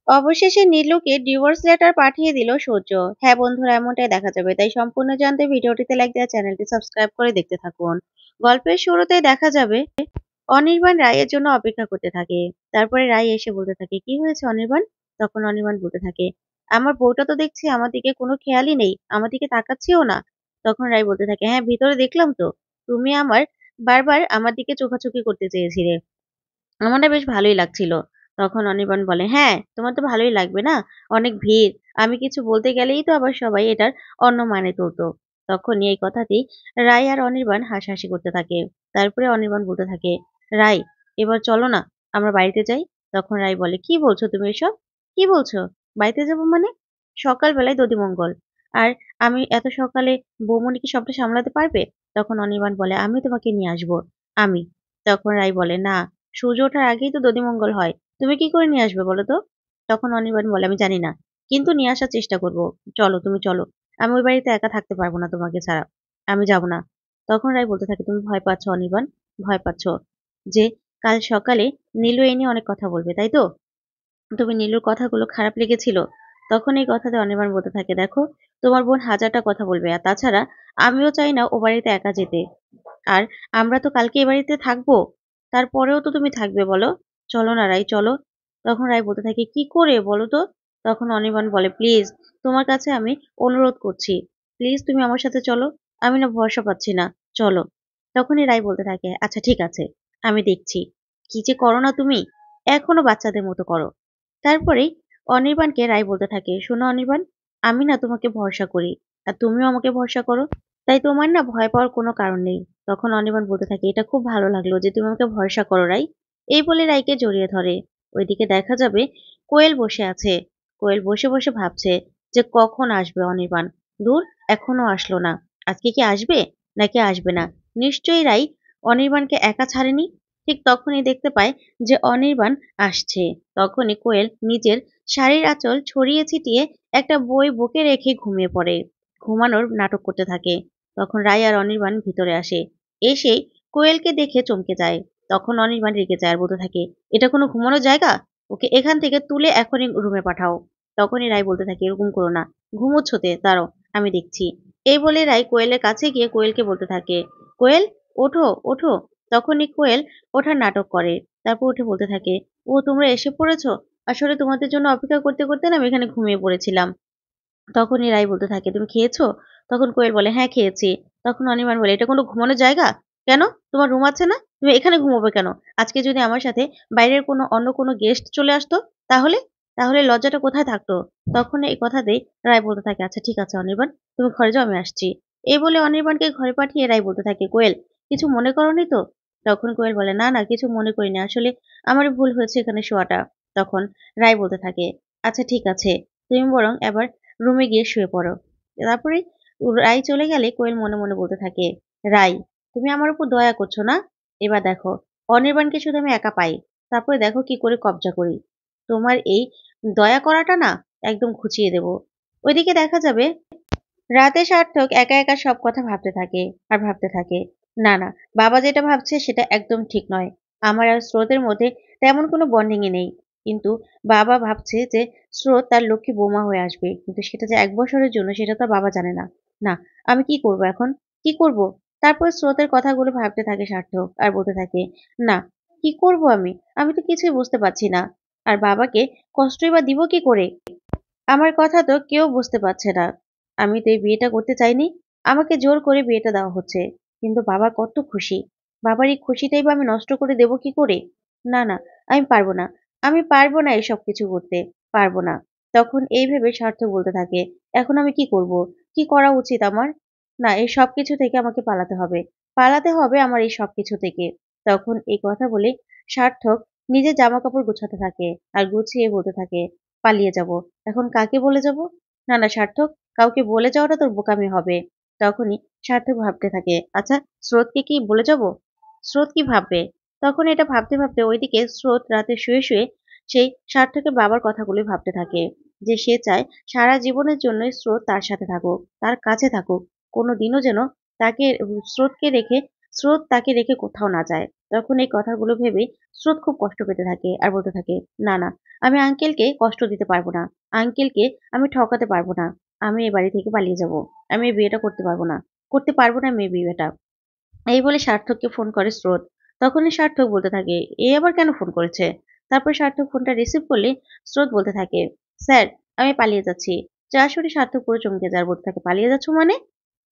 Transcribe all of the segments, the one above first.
অবশেষে নীলুকে divorce letter পাঠিয়ে দিল সূর্য। হ্যাঁ বন্ধুরা, এমনটাই দেখা যাবে। তাই সম্পূর্ণ জানতে ভিডিওটিতে লাইক দেওয়া, চ্যানেলটি সাবস্ক্রাইব করে দেখতে থাকুন। গল্পের শুরুতেই দেখা যাবে অনির্বাণ রায়ের জন্য অপেক্ষা করতে থাকে। তারপরে রায় এসে বলতে থাকে, কি হয়েছে অনির্বাণ? তখন অনির্বাণ বলতে থাকে, আমার বউটা তো দেখছি আমার দিকে কোনো খেয়ালই নেই, আমার দিকে তাকাচ্ছেও না। তখন রায় বলতে থাকে, হ্যাঁ ভিতরে দেখলাম তো, তুমি বারবার আমার দিকে চোখাচোখি করতে চেয়েছিলে, আমার না বেশ ভালোই লাগছিল। তখন অনির্বাণ বলে, হ্যাঁ, তোমার তো ভালোই লাগবে না? অনেক ভিড়। আমি কিছু বলতে গেলেই তো আবার সবাই এটার অন্য মানে তুলতো। তখনই এই কথাতেই রায় আর অনির্বাণ হাসাহাসি করতে থাকে। তারপরে অনির্বাণ বলতে থাকে, রায়, এবার চলো না, আমরা বাড়িতে যাই। তখন রায় বলে, কি বলছো তুমি এসব? কি বলছো? বাড়িতে যাবো মানে? সকালবেলায় দধিমঙ্গল। আর আমি এত সকালে বৌমনি কি সবটা সামলাতে পারবে? তখন অনির্বাণ বলে, আমি তোমাকে নিয়ে আসবো। আমি। তখন রায় বলে, না, সূর্য ওঠার আগেই তো দধিমঙ্গল হয়। তুমি কি করে নিয়ে আসবে বলো তো? তখন অনির্বাণ বলে, আমি জানি না। কিন্তু নিয়ে আসার চেষ্টা করব। চলো, তুমি চলো। আমি ওই বাড়িতে একা থাকতে পারবো না তোমাকে ছাড়া। আমি যাব না। তখন রায় বলতে থাকে, তুমি ভয় পাচ্ছ অনির্বাণ? ভয় পাচ্ছ যে কাল সকালে নীলু এই নিয়ে অনেক কথা বলবে, তাই তো? তুমি নীলুর কথাগুলো খারাপ লেগেছিল? তখন এই কথাতে অনির্বাণ বলতে থাকে, দেখো, তোমার বোন হাজারটা কথা বলবে। আর তাছাড়া আমিও চাই না ও বাড়িতে একা যেতে। আর আমরা তো কালকে এ বাড়িতে থাকবো। তারপরেও তো তুমি থাকবে বলো? চলো না রাই, চলো। তখন রাই বলতে থাকে, কি করে বলো তো? তখন অনির্বাণ বলে, প্লিজ, তোমার কাছে আমি অনুরোধ করছি। প্লিজ তুমি আমার সাথে চলো। আমি না ভরসা পাচ্ছি না। চলো। তখনই রাই বলতে থাকে, আচ্ছা ঠিক আছে, আমি দেখছি। কি যে করো না তুমি, এখনো বাচ্চাদের মতো করো। তারপরেই অনির্বাণকে রাই বলতে থাকে, শোনো অনির্বাণ, আমি না তোমাকে ভরসা করি। আর তুমিও আমাকে ভরসা করো। তাই তোমার না ভয় পাওয়ার কোনো কারণ নেই। তখন অনির্বাণ বলতে থাকে, এটা খুব ভালো লাগলো যে তুমি আমাকে ভরসা করো রাই। এই বলে রাইকে জড়িয়ে ধরে। ওইদিকে দেখা যাবে কোয়েল বসে আছে। কোয়েল বসে বসে ভাবছে যে কখন আসবে অনির্বাণ। দূর, এখনো আসলো না। আজকে কি আসবে নাকি আসবে না? নিশ্চয়ই রাই অনির্বাণকে একা ছাড়েনি। ঠিক তখনই দেখতে পায় যে অনির্বাণ আসছে। তখনই কোয়েল নিজের শাড়ির আঁচল ছড়িয়ে ছিটিয়ে একটা বই বুকে রেখে ঘুমিয়ে পড়ে। ঘুমানোর নাটক করতে থাকে। তখন রায় আর অনির্বাণ ভিতরে আসে। এসেই কোয়েলকে দেখে চমকে যায়। তখন অনির্বাণ রেগে যায় আর বলতে থাকে, এটা কোনো ঘুমানোর জায়গা? ওকে এখান থেকে তুলে এখনই রুমে পাঠাও। তখনই রায় বলতে থাকে, এরকম করো না, ঘুমোচ্ছোতে, দাঁড়াও, আমি দেখছি। এই বলে রায় কোয়েলের কাছে গিয়ে কোয়েলকে বলতে থাকে, কোয়েল, ওঠো, ওঠো। তখনই কোয়েল ওঠার নাটক করে। তারপর উঠে বলতে থাকে, ও তোমরা এসে পড়েছো? আসলে তোমাদের জন্য অপেক্ষা করতে করতে না আমি এখানে ঘুমিয়ে পড়েছিলাম। তখনই রাই বলতে থাকে, তুমি খেয়েছো? তখন কোয়েল বলে, হ্যাঁ খেয়েছি। তখন অনির্বাণ বলে, এটা কোনো ঘুমানোর জায়গা? কেন, তোমার রুম আছে না? তুমি এখানে ঘুমোবে কেন? আজকে যদি আমার সাথে বাইরের অন্য কোনো গেস্ট চলে আসতো, তাহলে তাহলে লজ্জাটা কোথায় থাকতো? তখন এই কথাতেই রায় বলতে থাকে, আচ্ছা ঠিক আছে অনির্বাণ, তুমি ঘরে যাও, আমি আসছি। এই বলে অনির্বাণকে ঘরে পাঠিয়ে রায় বলতে থাকে, কোয়েল, কিছু মনে করোনি তো? তখন কোয়েল বলে, না না, কিছু মনে করিনি, আসলে আমারই ভুল হয়েছে এখানে শোয়াটা। তখন রায় বলতে থাকে, আচ্ছা ঠিক আছে, তুমি বরং এবার রুমে গিয়ে শুয়ে পড়ো। তারপরে রাই চলে গেলে কোয়েল মনে মনে বলতে থাকে, রাই, তুমি আমার উপর দয়া করছো না? এবার দেখো, অনির্বাণকে শুধু আমি একা পাই, তারপরে দেখো কি করে কব্জা করি। তোমার এই দয়া করাটা না একদম ঘুচিয়ে দেব। ওইদিকে দেখা যাবে রাতে সার্থক একা একা সব কথা ভাবতে থাকে আর ভাবতে থাকে, না না, বাবা যেটা ভাবছে সেটা একদম ঠিক নয়। আমার আর স্রোতের মধ্যে তেমন কোনো বন্ডিংই নেই। কিন্তু বাবা ভাবছে যে স্রোত তার লক্ষ্মী বৌমা হয়ে আসবে, কিন্তু সেটা যে 1 বছরের জন্য সেটা তো বাবা জানে না। না, আমি কি করব এখন? কি করব? তারপর স্রোতের কথাগুলো ভাবতে থাকে সার্থক আর বলতে থাকে, না, কি করব আমি? আমি তো কিছুই বুঝতে পারছি না। আর বাবাকে কষ্টই বা দিব কি করে? আমার কথা তো কেউ বুঝতে পারছে না। আমি তো এই বিয়েটা করতে চাইনি। আমাকে জোর করে বিয়েটা দেওয়া হচ্ছে। কিন্তু বাবা কত খুশি। বাবার এই খুশিটাই বা আমি নষ্ট করে দেব কি করে? না, না, আমি পারব না। আমি পারব না এসব কিছু করতে। পারব না। তখন এই ভেবে সার্থক বলতে থাকে, এখন আমি কি করব? কি করা উচিত আমার? না, এই সবকিছু থেকে আমাকে পালাতে হবে। পালাতে হবে আমার এই সবকিছু থেকে। তখন এই কথা বলে সার্থক নিজের জামাকাপড় গুছাতে থাকে আর গুছিয়ে বলতে থাকে, পালিয়ে যাব। এখন কাকে বলে যাব? না, না সার্থক, কাউকে বলে যাওয়াটা তোর বোকামি হবে। তখনই সার্থক ভাবতে থাকে, আচ্ছা, স্রোতকে কি বলে যাব? স্রোত কি ভাববে? তখন এটা ভাবতে ভাবতে ওইদিকে স্রোত রাতে শুয়ে শুয়ে সেই সার্থকের বাবার কথাগুলি ভাবতে থাকে, যে সে চায় সারা জীবনের জন্যই স্রোত তার সাথে থাকুক, তার কাছে থাকুক। কোনোদিনও যেন তাকে স্রোতকে রেখে স্রোত তাকে রেখে কোথাও না যায়। তখন এই কথাগুলো ভেবে স্রোত খুব কষ্ট পেতে থাকে আর বলতে থাকে, না না, আমি আঙ্কেলকে কষ্ট দিতে পারবো না, আঙ্কেলকে আমি ঠকাতে পারবো না, আমি এই বাড়ি থেকে পালিয়ে যাব, আমি এই বিয়েটা করতে পারবো না, করতে পারবো না আমি এই বিয়েটা। এই বলে সার্থককে ফোন করে স্রোত। তখনই সার্থক বলতে থাকে, এ আবার কেন ফোন করেছে? তারপর সার্থক ফোনটা রিসিভ করলে স্রোত বলতে থাকে, স্যার, আমি পালিয়ে যাচ্ছি। যা শুনে সার্থক পুরো চমকে যায় আর বলতে থাকে, পালিয়ে যাচ্ছ মানে?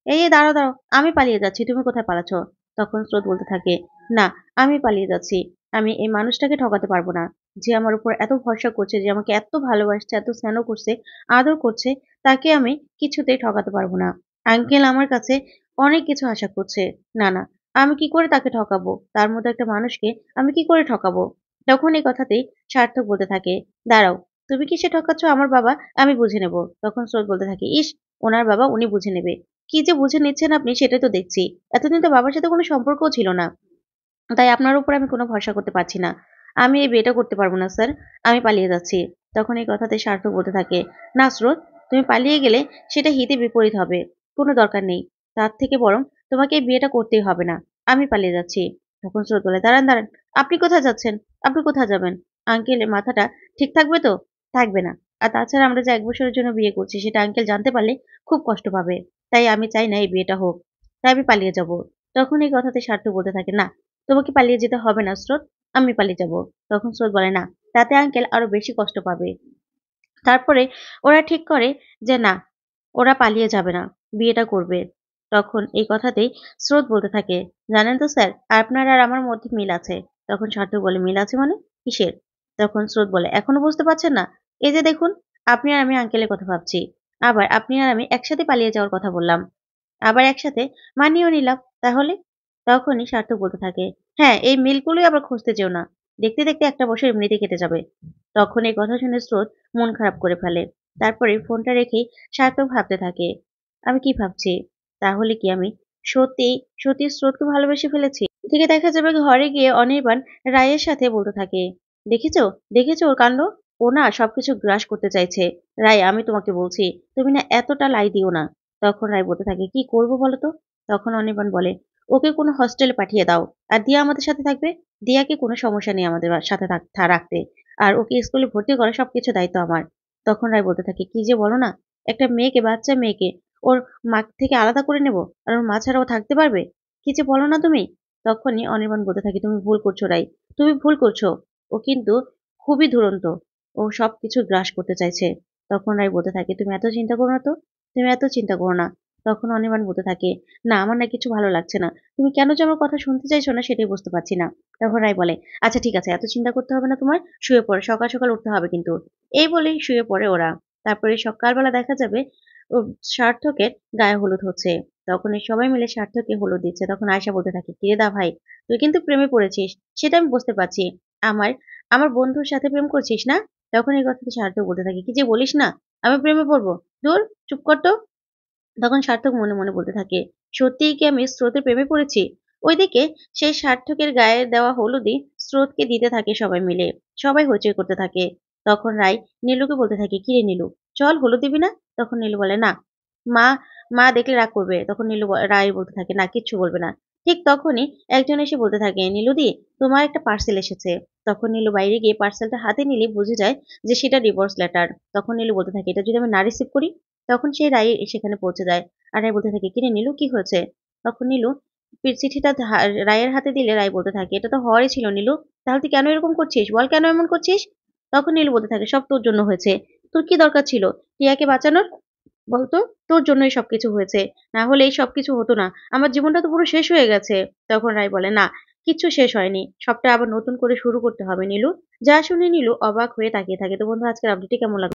এই দাঁড়াও, দাঁড়াও, আমি পালিয়ে যাচ্ছি, তুমি কোথায় পালাচ্ছ? তখন স্রোত বলতে থাকে, না, আমি পালিয়ে যাচ্ছি। আমি এই মানুষটাকে ঠকাতে পারবো না। যে আমার উপর এত ভরসা করছে, যে আমাকে এত ভালোবাসছে, এত স্নেহ করছে, আদর করছে, তাকে আমি কিছুতেই ঠকাতে পারবো না। আঙ্কেল আমার কাছে অনেক কিছু আশা করছে। না, না, আমি কি করে তাকে ঠকাবো? তার মতো একটা মানুষকে আমি কি করে ঠকাবো? তখন এই কথাতেই সার্থক বলতে থাকে, দাঁড়াও, তুমি কিসে ঠকাচ্ছ আমার বাবা? আমি বুঝে নেব। তখন স্রোত বলতে থাকে, ইস, ওনার বাবা উনি বুঝে নেবে। কি যে বুঝে নিচ্ছেন আপনি সেটাই তো দেখছি। এতদিন তো বাবার সাথে কোনো সম্পর্কও ছিল না। তাই আপনার উপর আমি কোনো ভরসা করতে পারছি না। আমি এই বিয়েটা করতে পারব না স্যার। আমি পালিয়ে যাচ্ছি। তখন এই কথাতে সার্থক বলতে থাকে, না স্রোত, তুমি পালিয়ে গেলে সেটা হিতে বিপরীত হবে। কোনো দরকার নেই। তার থেকে বরং তোমাকে এই বিয়েটা করতেই হবে না। আমি পালিয়ে যাচ্ছি। তখন স্রোত বলে, দাঁড়ান, দাঁড়ান। আপনি কোথায় যাচ্ছেন? আপনি কোথায় যাবেন? আঙ্কেলের মাথাটা ঠিক থাকবে তো? থাকবে না। আর তাছাড়া আমরা যে ১ বছরের জন্য বিয়ে করছি সেটা আঙ্কেল জানতে পারলে খুব কষ্ট পাবে। তাই আমি চাই না এই বিয়েটা হোক। তাই আমি পালিয়ে যাব। তখন এই কথাতে সার্থক বলতে থাকে, না, তোমাকে পালিয়ে যেতে হবে না স্রোত, আমি পালিয়ে যাব। তখন স্রোত বলে, না, তাতে আঙ্কেল আরো বেশি কষ্ট পাবে। তারপরে ওরা ঠিক করে যে না, ওরা পালিয়ে যাবে না, বিয়েটা করবে। তখন এই কথাতেই স্রোত বলতে থাকে, জানেন তো স্যার, আপনার আর আমার মধ্যে মিল আছে। তখন সার্থক বলে, মিল আছে মানে? কিসের? তখন স্রোত বলে, এখনো বুঝতে পারছেন না? এই যে দেখুন, আপনি আর আমি আঙ্কেলের কথা ভাবছি। আবার আপনি আর আমি একসাথে পালিয়ে যাওয়ার কথা বললাম। আবার একসাথে মানিয়েও নিলাম। তাহলে? তখনই সার্থক বলতে থাকে, হ্যাঁ, এই মিলগুলোই আবার খুঁজতে যেও না। দেখতে, দেখতে ১ টা বছর এমনিতেই কেটে যাবে। তখন এই কথা শুনে স্রোত মন খারাপ করে ফেলে। তারপরে ফোনটা রেখেই সার্থক ভাবতে থাকে, আমি কি ভাবছি? তাহলে কি আমি সত্যিই, সত্যিই স্রোতকে ভালোবেসে ফেলেছি? এদিকে দেখা যাবে ঘরে গিয়ে অনির্বাণ রায়ের সাথে বলতে থাকে, দেখেছো? দেখেছো ওর কাণ্ড? ও না সবকিছু গ্রাস করতে চাইছে। রায়, আমি তোমাকে বলছি, তুমি না এতটা লাই দিও না। তখন রায় বলতে থাকে, কি করব বলো তো? তখন অনির্বাণ বলে, ওকে কোনো হস্টেলে পাঠিয়ে দাও। আর দিয়া আমাদের সাথে থাকবে। দিয়াকে কোনো সমস্যা নেই আমাদের সাথে রাখতে। আর ওকে স্কুলে ভর্তি করা সবকিছু দায়িত্ব আমার। তখন রায় বলতে থাকে, কি যে বলো না? একটা মেয়েকে, বাচ্চা মেয়েকে ওর মা থেকে আলাদা করে নেব? আর ওর মা ছাড়া ও থাকতে পারবে? কি যে বলো না তুমি? তখনই অনির্বাণ বলতে থাকে, তুমি ভুল করছো রাই। তুমি ভুল করছো। ও কিন্তু খুবই দুরন্ত। ও সবকিছু গ্রাস করতে চাইছে। তখন রায় বলতে থাকে, তুমি এত চিন্তা করো না তো। তুমি এত চিন্তা করো না। তখন অনির্বাণ বলতে থাকে, না, আমার না কিছু ভালো লাগছে না। তুমি কেন যে আমার কথা শুনতে চাইছো না সেটাই বুঝতে পারছি না। তখন রায় বলে, আচ্ছা ঠিক আছে, এত চিন্তা করতে হবে না তোমার। শুয়ে পড়ো। সকাল, সকাল উঠতে হবে কিন্তু। এই বলেই শুয়ে পড়ে ওরা। তারপরে সকালবেলা দেখা যাবে ও সার্থকের গায়ে হলুদ হচ্ছে। তখন এই সবাই মিলে সার্থককে হলুদ দিচ্ছে। তখন আয়েশা বলতে থাকে, কিরে দা ভাই, তুই কিন্তু প্রেমে পড়েছিস। সেটা আমি বুঝতে পারছি। আমার আমার বন্ধুর সাথে প্রেম করছিস না? তখন এই কথাতে সার্থক বলতে থাকে, কি যে বলিস না? আমি প্রেমে পড়বো? ধুর, চুপ কর তো। তখন সার্থক মনে, মনে বলতে থাকে, সত্যিই কি আমি স্রোতের প্রেমে পড়েছি? ওইদিকে সেই সার্থকের গায়ে দেওয়া হলুদই স্রোতকে দিতে থাকে সবাই মিলে। সবাই হইচই করতে থাকে। তখন রাই নীলুকে বলতে থাকে, কিরে নীলু, চল হলুদ দিবি না? তখন নীলু বলে, না, মা, মা দেখলে রাগ করবে। তখন রাই বলতে থাকে, না, কিচ্ছু বলবে না। ঠিক তখনই একজন এসে বলতে থাকে, নীলুদি, তোমার একটা পার্সেল এসেছে। তখন নীলু বাইরে গিয়ে পার্সেলটা হাতে নিলে বুঝে যায় যে সেটা ডিভোর্স লেটার। তখন নীলু বলতে থাকে, এটা যদি আমি না রিসিভ করি? তখন সেই রাই সেখানে পৌঁছে যায়। আর রায় বলতে থাকে, কিরে নীলু, কি হয়েছে? তখন নীলু চিঠিটা রায়ের হাতে দিলে রায় বলতে থাকে, এটা তো হওয়ারই ছিল নীলু। তাহলে তুই কেন এরকম করছিস? বল, কেন এমন করছিস? তখন নীলু বলতে থাকে, সব তোর জন্য হয়েছে। তোর কি দরকার ছিল টিয়াকে বাঁচানোর? বলতো, তোর জন্যই সবকিছু হয়েছে। না হলে এই সবকিছু হতো না। আমার জীবনটা তো পুরো শেষ হয়ে গেছে। তখন রায় বলে, না, কিচ্ছু শেষ হয়নি। সবটা আবার নতুন করে শুরু করতে হবে নীলু। যা শুনে নীলু অবাক হয়ে তাকিয়ে থাকে। তো বন্ধু, আজকের আপডেটটি কেমন লাগলো?